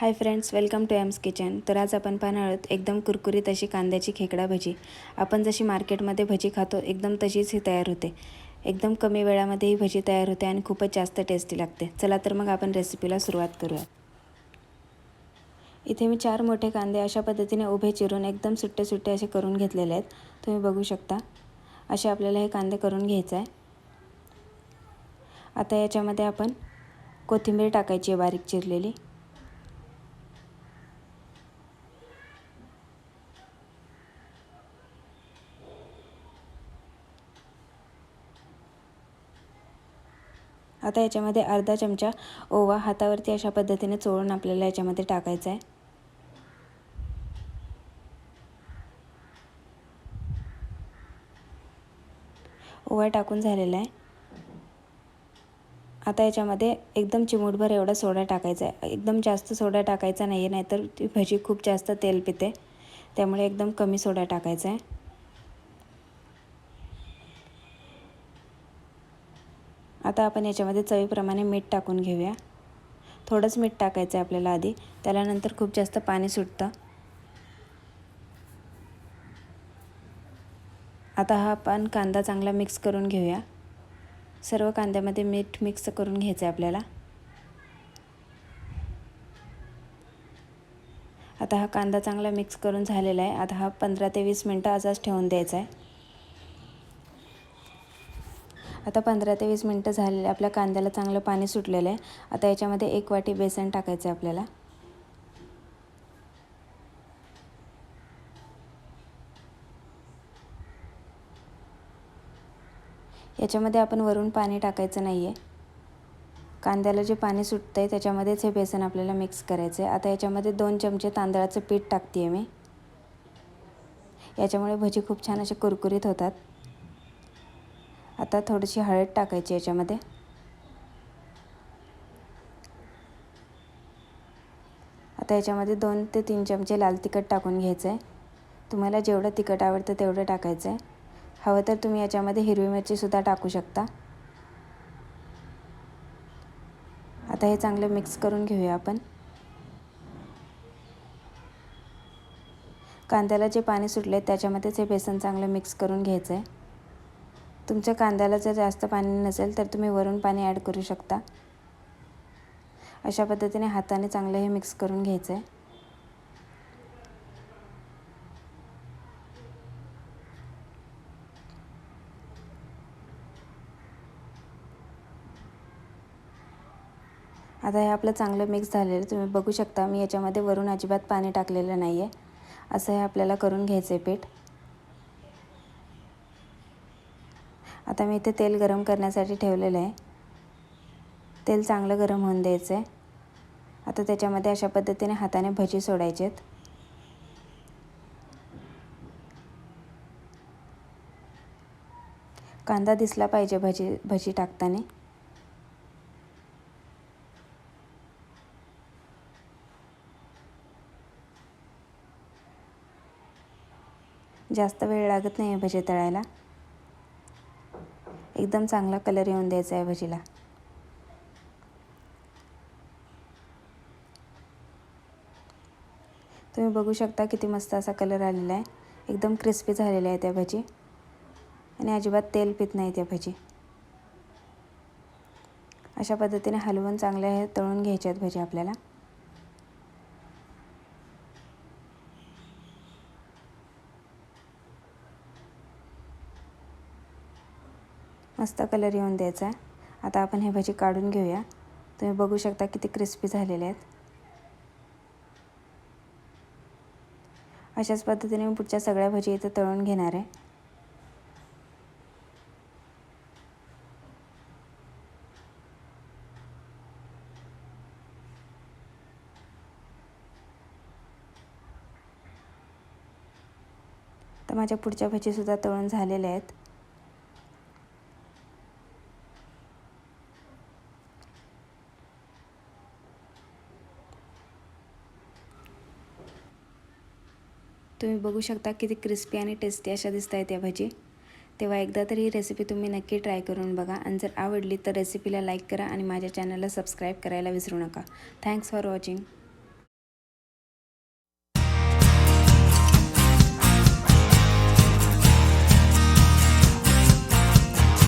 High friends, welcome to Em's Kitchen. तर आज आपण पाहणार आहोत एकदम कुरकुरीत अशी कांद्याची खेकडा भजी। आपण जशी मार्केटमध्ये भजी खातो एकदम तशीच ही तयार होते। एकदम कमी वेळामध्ये ही भजी तयार होते आणि खूपच जास्त टेस्टी लागते। चला तर मग आपण रेसिपीला सुरुवात करूया। इथे मी 4 मोठे कांदे अशा पद्धतीने उभे चिरून एकदम सुट्टे सुट्टे असे करून घेतलेले आहेत। तुम्ही बघू शकता असे आपल्याला हे कांदे करून घ्यायचे आहे। आता याच्यामध्ये आपण कोथिंबीर टाकायची आहे बारीक चिरलेली। आता याच्यामध्ये अर्धा चमचा ओवा हातावरती अशा पद्धतीने चोळून आपल्याला याच्यामध्ये टाकायचा आहे। ओवा टाकून झालेला आहे। आता याच्यामध्ये एकदम चिमूटभर एवढा सोडा टाकायचा आहे। एकदम जास्त सोडा टाकायचा नाही आहे, नाहीतर ती भजी खूप जास्त तेल पिते, त्यामुळे एकदम कमी सोडा टाकायचा आहे। आता आपण याच्यामध्ये चवीप्रमाणे मीठ टाकून घेऊया। थोडंच मीठ टाकायचं आहे आपल्याला आधी, त्याला नंतर खूप जास्त पाणी सुटतं। आता हा आपण कांदा चांगला मिक्स करून घेऊया। सर्व कांद्यामध्ये मीठ मिक्स करून घ्यायचं आहे आपल्याला। आता हा कांदा चांगला मिक्स करून झालेला आहे। आता हा 15 ते 20 मिनिटं असाच ठेवून द्यायचा आहे। आता 15 ते 20 मिनिटं झालेले, आपल्या कांद्याला चांगलं पाणी सुटलेलं आहे। आता याच्यामध्ये 1 वाटी बेसन टाकायचं आहे आपल्याला। याच्यामध्ये आपण वरून पाणी टाकायचं नाही आहे। कांद्याला जे पाणी सुटतं आहे त्याच्यामध्येच हे बेसन आपल्याला मिक्स करायचं आहे। आता याच्यामध्ये 2 चमचे तांदळाचं पीठ टाकते आहे मी। याच्यामुळे भजी खूप छान असे कुरकुरीत होतात। आता थोडीशी हळद टाकायची याच्यामध्ये। आता याच्यामध्ये 2 ते 3 चमचे लाल तिखट टाकून घ्यायचं आहे। तुम्हाला जेवढं तिखट आवडतं तेवढं टाकायचं आहे। हवं तर तुम्ही याच्यामध्ये हिरवी मिरचीसुद्धा टाकू शकता। आता हे चांगलं मिक्स करून घेऊया आपण। कांद्याला जे पाणी सुटले त्याच्यामध्येच हे बेसन चांगलं मिक्स करून घ्यायचं आहे। तुमच्या कांद्याला जर जास्त पाणी नसेल तर तुम्ही वरून पाणी ॲड करू शकता। अशा पद्धतीने हाताने चांगलं हे मिक्स करून घ्यायचं आहे। आता हे आपलं चांगलं मिक्स झालेलं तुम्ही बघू शकता। मी याच्यामध्ये वरून अजिबात पाणी टाकलेलं नाही आहे। असं हे आपल्याला करून घ्यायचं आहे पीठ। आता मी इथे तेल गरम करण्यासाठी ठेवलेलं आहे। तेल चांगलं गरम होऊन द्यायचं आहे। आता त्याच्यामध्ये अशा पद्धतीने हाताने भजी सोडायचे आहेत। कांदा दिसला पाहिजे भजी टाकताना। जास्त वेळ लागत नाही आहे भजी तळायला। एकदम चांगला कलर येऊन द्यायचा आहे भजीला। तुम्ही बघू शकता किती मस्त असा कलर आलेला आहे। एकदम क्रिस्पी झालेल्या आहे त्या भजी आणि अजिबात तेल पित नाही त्या भजी। अशा पद्धतीने हलवून चांगले हे तळून घ्यायचे आहेत भजी आपल्याला। मस्त कलर येऊन द्यायचा आहे। आता आपण हे भजी काढून घेऊया। तुम्ही बघू शकता किती क्रिस्पी झालेले आहेत। अशाच पद्धतीने मी पुढच्या सगळ्या भजी इथे तळून घेणार आहे। तर माझ्या पुढच्या भजीसुद्धा तळून झालेल्या आहेत। तुम्ही बघू शकता किती क्रिस्पी आणि टेस्टी अशा दिसत आहेत या भजी। तेव्हा एकदा तरी ही रेसिपी तुम्ही नक्की ट्राय करून बघा आणि जर आवडली तर रेसिपीला लाईक करा आणि माझ्या चॅनलला सबस्क्राईब करायला विसरू नका। Thanks for watching.